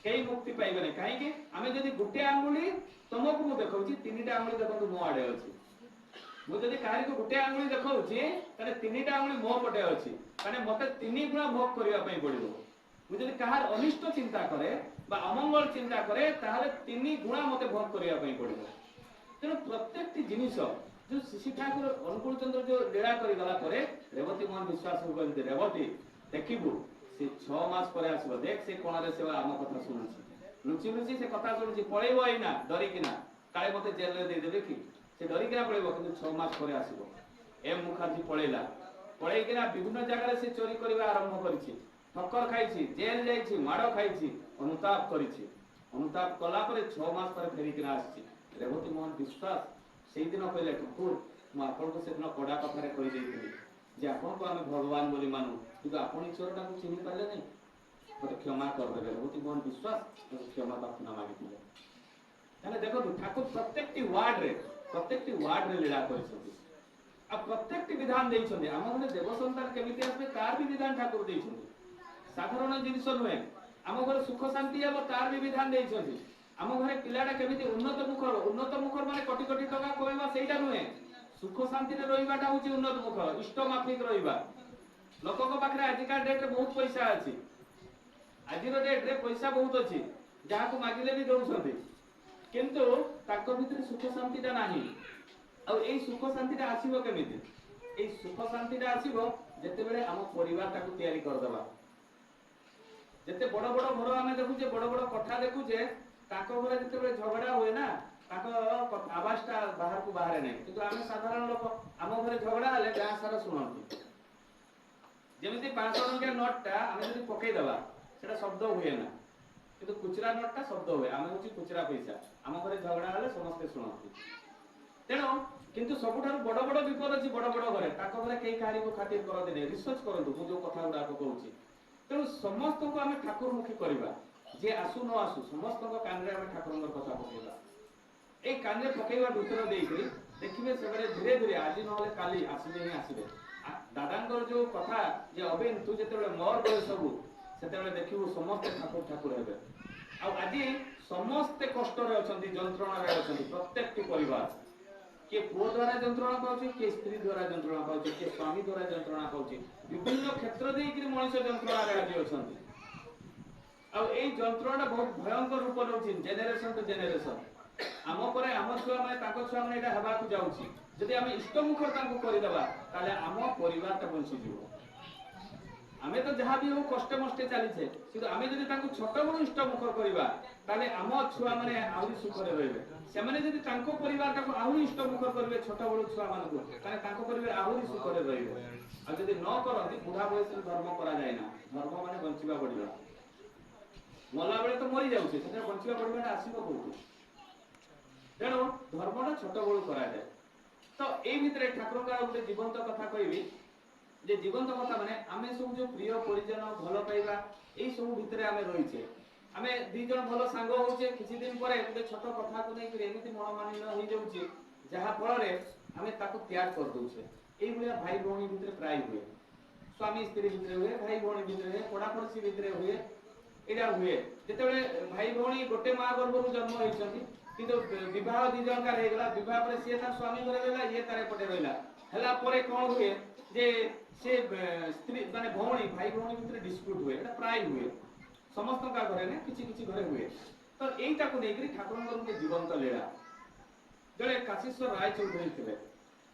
कई मुक्ति पाइबे नै काहे कि आमे जदि गुटे आंगुली तुमको मु देखौची तीनटा आंगुली देखंतु मो आडे अछि मु जदि काहे को गुटे आंगुली देखौची तने तीनटा आंगुली मो पटे अछि माने मते तीन गुणा भोग करिया पई पड़िबो मु जदि काहार अनिष्ट चिंता करे बा अमंगल चिंता करे ताहले तीन गुणा मते भोग करिया पई पड़िबो तेनो प्रत्येकटी जिनिस जो शिशि ठाकुर अनुकूल चंद्र जो लीला करी गला परे रेवती मोहन विश्वास करते रेवती देखिबु से 6 मास परे आसीबो देख से कोणारे से आम कथा सुनुची लुची लुची से कथा सुनुची पळेबो आइना डरी किना काळे मते जेल रे दे देबे कि से डरी किना पळेबो किंतु 6 मास परे आसीबो एम मुखर्जी पळेला पळेई किना विभिन्न जगह रे से चोरी करबा आरंभ करिछि ठक्कर खाइछि जेल जाइछि माडो खाइछि अनुताप करिछि अनुताप कला परे 6 मास परे फेरी किना आछि रेवती मोहन विश्वास सेई दिन कहले ठाकुर मु आपन को सेदिन कड़ा कथारे कहि देइथिली जे आपन को आमे भगवान बोली मानु किंतु आपन ईश्वरटा को चिन्हि पाले नै मते क्षमा कर देबे रेवती मोहन विश्वास क्षमा प्रार्थना मागिथिले ताले देखो ठाकुर प्रत्येकटी वार्ड रे लीला करिसथि आ प्रत्येकटी विधान देइछथि हम गने देव संतान केमिति आसबे तार भी विधान ठाकुर देइछथि साधारण जिनिस नुहे हम घर सुख शांति अब तार भी विधान देइछथि आम घरे पिलाटा केमिति उन्नत मुखर माने कोटी कोटी टका कमेबा सेटा नुहे सुख शांति रे रहिबाटा होची उन्नत मुखर इष्ट माफिक रहिबा लोकक पाखरे आजिका डेट रे बहुत पैसा अछि आजिरो डेट रे पैसा बहुत अछि जहा को मागिले भी दउछथि किंतु ताको भितर सुख शांतिटा नाही आ एई सुख शांतिटा आसीबो केमिति एई सुख शांतिटा आसीबो जते बेले हम परिवारटा को तयारी कर देबा जते बड़ बड़ घर आमे देखुचे बड़ बड़ कोठा देखुचे ताको घरे जते बेले झगड़ा हुए ना ताको आवाजटा बाहर को बाहर नै किंतु आमे साधारण लोक हम घरे झगड़ा हले गां सारा सुनंती जेमिति 500 टंका नोटटा आमे जदि पकई देबा सेटा शब्द हुए ना किंतु खुचरा नोटटा शब्द हुए आमे होची खुचरा पैसा हम घरे झगड़ा हले समस्त सुनंती तेनो किंतु सबुठार बड़ बड़ विपद अछि बड़ बड़ घरे ताको घरे केई कहानी को खातिर कर देने रिसर्च करंतु मु जो कथा उडा को कहूची तेनो समस्त को आमे ठाकुर मुखी करबा जे आसु न आसु समस्त को कानरे आमे ठाकुरंगर कथा पकेबा ए कानरे पकेबा भीतर देइकरी देखिबे सेबरे धीरे धीरे आज न होले काली आसीबे ही आसीबे दादांगर जो कथा जे अबिन तू जेतेबेले मोर बय सबु सेतेबेले देखिबु समस्त ठाकुर ठाकुर हेबे आ आजि समस्त कष्ट रे अछंती जंत्रणा रे अछंती प्रत्येकटी परिवार के पुओ द्वारा जंत्रणा पाउची के स्त्री द्वारा जंत्रणा पाउची के स्वामी द्वारा जंत्रणा पाउची विभिन्न क्षेत्र देइकरी मनुष्य जंत्रणा रे आजि अछंती आ एई जंत्रणा बहुत भयंकर रूप नउची जेनेरेशन टू जेनेरेशन आम परे आम छुआ माने ताको छुआ माने एटा हेबा को जाउची जदि आमे इष्ट मुखर ताको करि देबा ताले आम परिवारटा बंची जीवो आमे तो जहा भी हो कष्ट मष्टे चली छे किंतु आमे जदि ताको छोट बड़ इष्ट मुखर करिबा ताले आम छुआ माने आउरी सुख रे रहबे से माने जदि ताको परिवारटा को आउरी इष्ट मुखर करबे छोट बड़ छुआ माने को ताले ताको परिवार आउरी सुख रे रहबे आ जदि न करंती बुढ़ा बयस धर्म करा जाय ना धर्म माने बंचिबा पड़िबा मला बेले तो मरी जाउछे सेटा बंचिबा पड़िबाटा आसीबो कोठी तेणु धर्मटा छोट बड़ करा जाए तो ए भितरे ठाकुर का गोटे जीवंत कथा कहबी जे जीवंत कथा माने आमे सब जो प्रिय परिजन भलो पाइबा ए सब भितरे आमे रहिछे आमे दी जण भलो सांग होउछे किछि दिन परे गोटे छोट कथा को नै कि एमिति मनमानी न होई जाउछे जहा फल रे आमे ताको त्याग कर दोछे ए भलिया भाई भौणी भितरे प्राय हुए स्वामी स्त्री भितरे हुए भाई भौणी भितरे पड़ा पड़सी भितरे हुए एडा हुए जेतेबेले भाई भौणी गोटे मां गर्भरु जन्म होइछंती किंतु विवाह दी जण का रहेगला विवाह पर से तार स्वामी घरे रहला ये तारे पटे रहला हला परे कोन हुए जे से स्त्री माने भौणी भाई भौणी भितर डिस्प्यूट हुए एटा प्राय हुए समस्त का घरे ने किछि घरे हुए तो एटा को नेकरी ठाकुरंगर के जीवंत लीला जळे काशीश्वर राय चौधरी थिले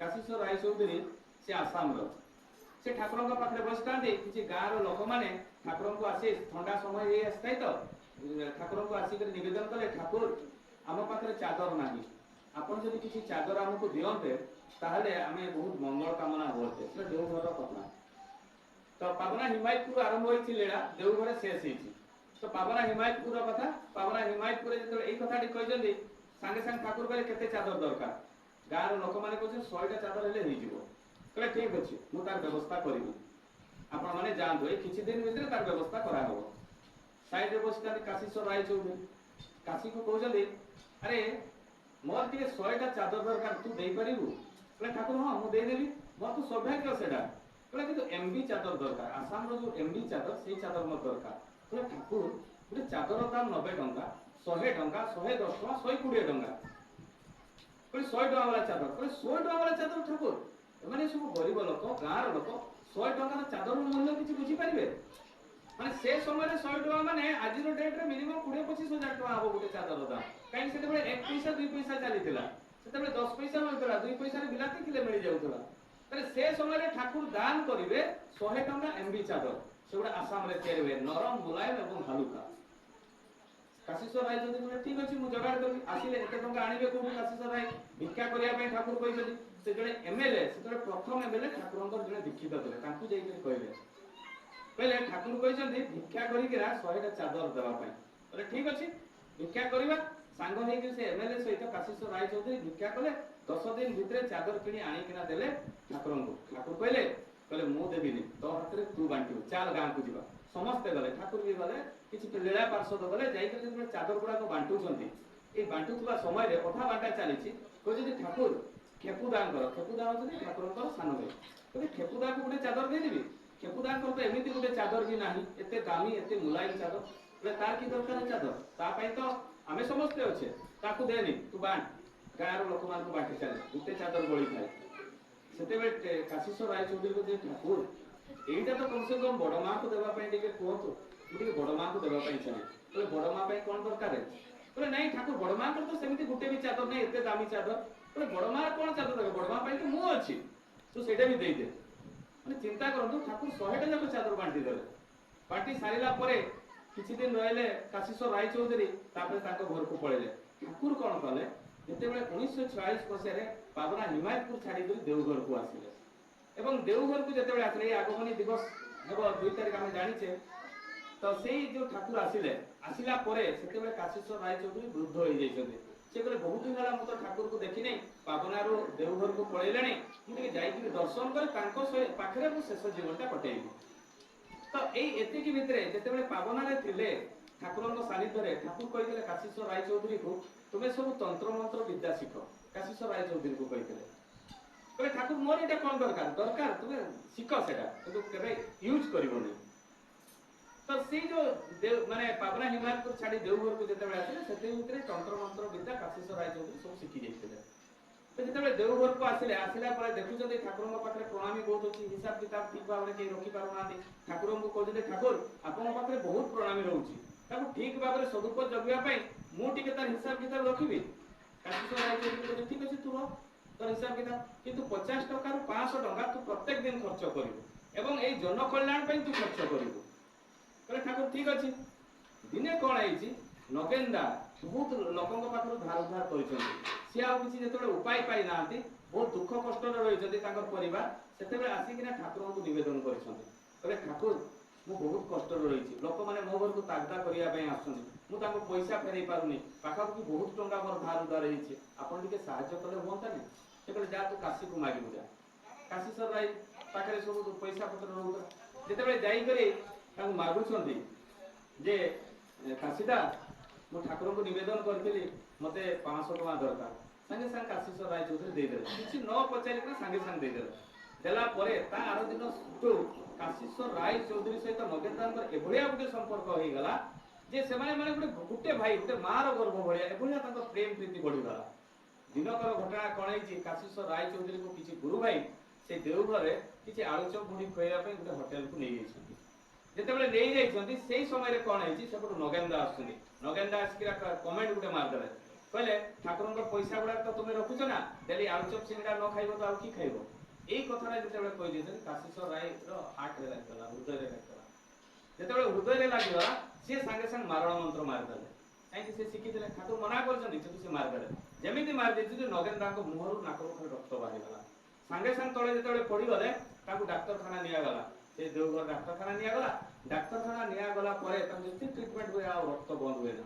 काशीश्वर राय चौधरी से आसाम रो से ठाकुरंग पाखरे बसतांदे किछि गार लोक माने ठाकुरंग को आसे ठंडा समय हे आस्ताय तो ठाकुरंग को आसी कर निवेदन करे ठाकुर आम पाखरे चादर नाही आपण जदि किछि चादर हमको दियंते ताहले आमे बहुत मंगल कामना होते से देवघर कथा तो पावना हिमायतपुर आरंभ होइछि लीला देवघर शेष होइछि तो पावना हिमायतपुर कथा पावना हिमायतपुर जो यही कथाटी कहते सांगे सांगे ठाकुर कहले केते चादर दरकार गाँव लोक मैंने कहते 100टा चादर हेले कहले ठीक अच्छे मुझे तार व्यवस्था करी आपण मैंने जानतु ये किसी दिन भितर तार व्यवस्था करा हो साइड में बसता काशीश्वर राय चौधरी काशी को कहते अरे मोर टे 100टा चादर दरकार तू दे पारिबु कहले ठाकुर हाँ मुझे देदेवी मोर तो सौभाग्य सेटा कहले कि एमबी चादर दरकार आसाम रो जो एमबी चादर से चादर मोर दरकार कहले ठाकुर गोटे चादर दाम 90 टंका 100 टंका 110 टंका 120 टंका कहले 100 टंका वाला चादर कहले 100 टंका वाला चादर ठाकुर एमाने सब गरीब लोक गाँव लोक 100 टंका चादर मूल्य किसी बुझी पारिबे माने से समय 100 टंका माने आज डेट रे मिनिमम 20-25 हजार टंका हबो गोटे चादर दाम काई से 1 पैसा 2 पैसा चलीथिला से 10 पैसा मिलतला 2 पैसा रे बिलाती किले मिल जाउतला तले से समय ठाकुर दान करिवे 100 टंका एमबी चादर सेगुड़ा आसाम रे तैयार हुए नरम मुलायम एवं हालुका काशीश्वर राय जदि बोले ठीक अछि मु जगाड़ करबी आसिले एते टंका आनिबे को काशीश्वर राय भिक्षा करिया पे ठाकुर कहिसथि से जने एमएलए से प्रथम एमएलए ठाकुरंकर जने दीक्षित होले तांकु जाई के कहले पहले ठाकुर कहिसथि भिक्षा करी के 100टा चादर देबा पई बोले ठीक अछि भिक्षा करिबा सांग हे के से एमएलए सहित काशीश्वर राय चौधरी भिक्षा कले 10 दिन भितरे चादर किनी आनी किना देले ठाकुरंको ठाकुर कहले कहले मु देबिनी तो हाथ रे तू बांटिबो चाल गां को जीवा समस्त गले ठाकुर भी गले किछि लीला पार्षद गले जाई के जे चादर गुडा को बांटू छथि ए बांटुवा समय रे कथा बांटा चलीछि को जे ठाकुर खेपु दान कर खेपु दान होछि ठाकुरंकर सान भाई कहले खेपु दान को गुटे चादर दे देबी खेपु दान कर तो एमिति गुटे चादर भी नाही एते दामी एते मुलायम चादर कहले तार की दरकार चादर ता पई तो आमे समस्त अछि ताकू देनी तू बांट गाँव लोक मान को बांटी चले गुटे चादर गळी थाए सेते काशीश्वर राय चौधरी को जे ठाकुर एटा तो कम से कम बड़ मां को देबा पई टिके कहतो टिके बड़ मां को देबा पई चाहे तो बड़ मां पई कोन दरकार है बोले नहीं ठाकुर बड़ मां को तो सेमिति गुटे भी चादर नहीं एते दामी चादर बोले बड़ मां कोन चादर देबे बड़ मां पई तो मु अछि तो सेटा भी देई दे माने चिंता करंतु ठाकुर 100टा जाक चादर बांटी देले बांटी सारिला परे किछि दिन रहले काशीश्वर राय चौधरी तापर ताको घर को पळेले ठाकुर कोन कले जेतेबेले 1946 मसिया पावना हिमायतपुर छाड़ी कर देवघर को आसिले एवं देवघर को जेतेबेले आसिले आगमनी दिवस हेबो 2 तारिख हम जानिछे तो सेई जो ठाकुर आसिले आसिला परे सेतेबेले काशीश्वर राय चौधरी वृद्ध होई जाइछथि से कहले बहुत दिन होला मत ठाकुर को देखि नै पावना रो देवघर को पळेलेनी मुझे जाई कि दर्शन करे तांको पाखरे मु शेष जीवनटा कटेइबी तो एई एते की भितरे जेतेबेले पावना रे थिले ठाकुरଙ୍କ सानिध्य ठाकुर कहितले काशीश्वर राय चौधरी को तुमे सब तंत्र मंत्र विद्या शिख काशीश्वर राय चौधरी को कहितले कहले ठाकुर मोर एटा कोन दरकार तुमे शिख सेटा किंतु केबे यूज करिवोनी तो से जो माने पावना हिमायतपुर छाड़ी देवघर को जेतेबेले आसिले सेते भितरे तंत्र मंत्र विद्या काशीश्वर राय चौधरी सब शिखि जाइतले तो जेतेबेले देवघर को आसिला परे देखुचंदी ठाकुरଙ୍କ पाखरे प्रणामी बहुत अछि हिसाब किताब ठीक भाबरे के रखि पारुनांती ठाकुरଙ୍କୁ कहते ठाकुर आपन पाखरे बहुत प्रणामी रहउची ताको ठीक भाबरे सदुपयोग जगिया पई मु टिके तार हिसाब किताब रखिबी काशीश्वर राय चौधरी कहते ठीक अछि तू तोर हिसाब किताब किंतु 50 टका रु 500 टका तू प्रत्येक दिन खर्च करिवो एवं एई जन कल्याण पई तू खर्च करिवो कहले ठाकुर ठीक अछि दिने कोन आइछि नगेंदा बहुत लोकंक पाखरु धार उधार करिसथि से आ किछि जेतबे उपाय पाइ नांती बहुत दुख कष्ट रे रहिसथि ताकर परिवार सेतेबे आसी किना ठाकुरଙ୍କୁ निवेदन करिसथि कहले ठाकुर मु बहुत कष्ट रे रहिछि लोक माने मो घर को तागदा करिया पई आछथि मु ताको पैसा फेरै पारुनी पाखा कि बहुत टंका मोर धार उधार हिछि आपण टिके सहायता कले होंता ने से कहले जा तू काशी को मागी बुझा काशीश्वर राय पाखरे सब पैसा पत्र रहउता जेतेबे जाई करे ताको मागु छथि जे काशीदा मु ठाकुर को निवेदन करथिली मते 500 टका दरकार संगे संग काशीश्वर राय चौधरी दे देले किछि न पचारि के संगे संग दे देले देला परे ता आरो दिन तो काशीश्वर राय चौधरी सहित नगेंद्रकर एभलिया गुटे संपर्क होई गला जे से माने गुटे भाई गुटे मार गर्भ भलिया एभलिया ताको प्रेम प्रीति बढ़ी गला दिनकर घटना कोन हिची काशीश्वर राय चौधरी को किछि गुरु भाई से देवघर रे किछि आलू चप मुड़ी खइया पे गुटे होटल को नै जाइछथि जेतेबेले नै जाइछथि सेही समय रे कोन हिची सेपटो नगेंद्र आछथि नगेंद्र आस्किरा कमेंट गुटे मार देले कहले ठाकुरଙ୍କ पैसा गुडा तो तुमे रखुछ ना डेली आलू चप सिंगडा न खाइबो तो आ की खाइबो एई कथारे जेतेबेले कहि दिछन काशीश्वर राय रो हार्ट रे लागला हृदय रे लागला जेतेबेले हृदय रे लागला से संगे संग मारण मंत्र मार देले काहे कि से शिखि देले ठाकुर मना करछन कि से मार देले जेमिति मार देछि जे नगेंद्रଙ୍କ मुहरु नाकरो खाली रक्त बाहि गला संगे संग तळे जेतेबेले पड़ी गले ताकू डाक्टर खाना निया गला से देवघर डाक्टर खाना निया गला डाक्तरखाना निया गला परे तम जति ट्रीटमेंट हुए आ रक्त बंद हुए ना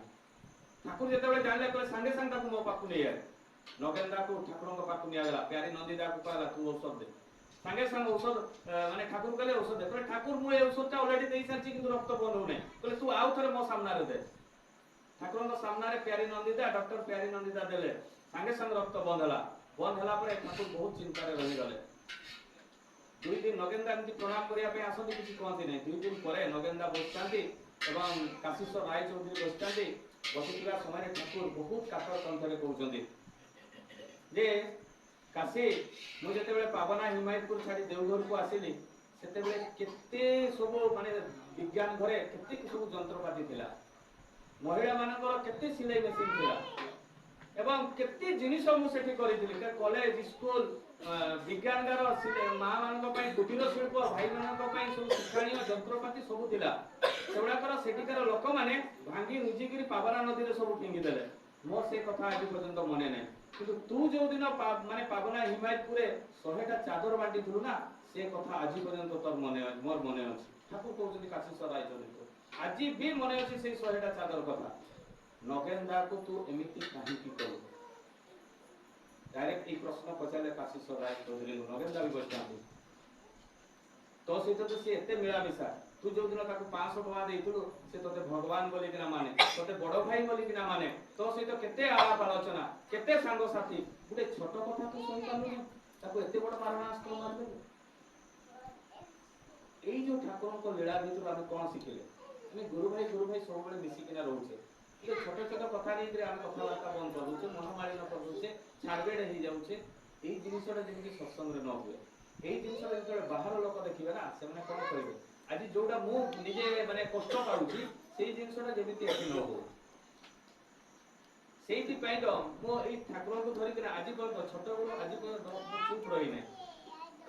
ठाकुर जेतेबेले जानले कहले संगे संग ताकू मो पाखु नै आए नगेंदा को ठाकुरଙ୍କ पाखु निया गला प्यारी नंदिदा को कहला तू औषध दे संगे संग औषध माने ठाकुर कहले औषध दे कहले ठाकुर मु ए औषधटा ऑलरेडी देई सारची किंतु रक्त बंद हो नै कहले तू आउ थरे मो सामना रे दे ठाकुरଙ୍କ सामना रे प्यारी नंदिदा डॉक्टर प्यारी नंदिदा देले संगे संग रक्त बंद हला पर ठाकुर बहुत चिंता रे रहि गले 2 दिन नगेंदा एमती प्रणाम करिया पे आसंती किछि कहंती नै 2 दिन परे नगेंदा बसतांती एवं काशीश्वर राय चौधरी बसतांती बसिଥିବା ସମୟରେ ଠାକୁର ବହୁତ କାତର କଣ୍ଠରେ କହୁଛନ୍ତି ଯେ କାଶୀ ମୁଁ ଯେତେବେଳେ ପାବନା ହିମାୟତପୁର ଛାଡ଼ି ଦେଓଘରକୁ ଆସିଲି ସେତେବେଳେ କେତେ ସବୁ ମାନେ ବିଜ୍ଞାନ ଘରେ କେତେ ସବୁ ଯନ୍ତ୍ରପାତି ଥିଲା ମହିଳାମାନଙ୍କର କେତେ ସିଲେଇ ମେସିନ୍ ଥିଲା ଏବଂ କେତେ ଜିନିଷ ମୁଁ ସେଠି କରିଥିଲି କଲେଜ ସ୍କୁଲ ବିଜ୍ଞାନଗାର ମା ମାନଙ୍କ ପାଇଁ କୁଟୀର ଶିଳ୍ପ ଭାଇ ମାନଙ୍କ ପାଇଁ ସବୁ ଶିକ୍ଷଣୀୟ ଯନ୍ତ୍ରପାତି ସବୁ ଥିଲା ସେଗୁଡାକର ସେଠିକାର ଲୋକମାନେ ଭାଙ୍ଗି ରୁଜିକିରି ପାବନା ନଦୀରେ ସବୁ ଫିଙ୍ଗି ଦେଲେ ମୋ ସେ କଥା ଆଜି ପର୍ଯ୍ୟନ୍ତ ମନେ ନାହିଁ କିନ୍ତୁ ତୁ ଯୋଉ ଦିନ ମାନେ ପାବନା ହିମାୟତପୁରରେ 100ଟା ଚାଦର ବାଣ୍ଟିଥିଲୁ ନା ସେ କଥା ଆଜି ପର୍ଯ୍ୟନ୍ତ ତୋର ମନେ ଅଛି ମୋର ମନେ ଅଛି ଠାକୁର କହୁଛନ୍ତି କାଶୀଶ୍ୱର ରାୟଚନ୍ଦ୍ର ଆଜି ବି ମନେ ଅଛି ସେଇ 100ଟା ଚାଦର କଥା ନଗେନ୍ଦାକୁ ତୁ ଏମିତି କାହିଁକି କଲୁ डायरेक्ट एक प्रश्न पचारे काशीश्वर राय चौधरी नगेंदा भी बसतांती तो सहित तो सी एते मिलामिशा तू जो दिन ताको 500 टका देइतु से तोते भगवान बोली किना माने तोते बड़ भाई बोली किना माने तो सहित केते आलाप आलोचना केते सांग साथी गुटे छोट कथा तो सही पालु ताको एते बड़ मारणास्त्र मार दे एई जो ठाकुरन को लीला भितर हम कोन सिखिले हम गुरु भाई सब बळे मिसी किना रहउछे ये छोटे छोटे कथा नहीं आम कथबार्ता बंद कर दूचे मनमालिन कर दूचे छाड़बेड़ हो जाऊे यही जिनसा जमी सत्संग न हुए यही जिनसा जो बाहर लोक देखिए ना से कौन करेंगे आज जोटा मुझे माने कष्ट पाऊँगी से जिनसा जमी एटी न हो से ठाकुर को धरिक आज पर्यटन छोट बड़ू आज चुप रही ना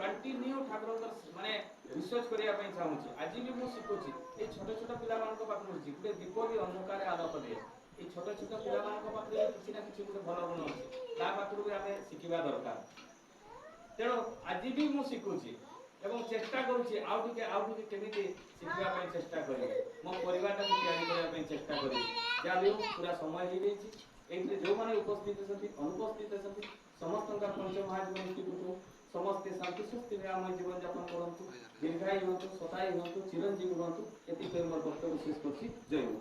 कंटिन्यू ठाकुर माने रिसर्च करने चाहूँगी आज भी मुझे शिखुची ये छोट छोट पिला पाखे गोटे दीप भी अंधकार आलोक दिए ये छोट छोट पिला पाखे किसी ना किसी गोटे भल गुण अच्छे ता पाखु भी आम शिखा दरकार तेणु आज भी मुझे शिखुची एवं चेष्टा करुँची आउटे केमी शिखापी चेष्टा करी मो परिवार को या चेष्टा करी जहाँ भी पूरा समय हो जाइए जो मैंने उपस्थित अच्छी अनुपस्थित अच्छी समस्त पंच महाजीवन समस्ते शांति सुस्थिर जीवन यापन करूँ दीर्घायु हूँ शतायु हूँ चिरंजीवी हूँ ये मोर वक्तव्य शेष कर जय हो।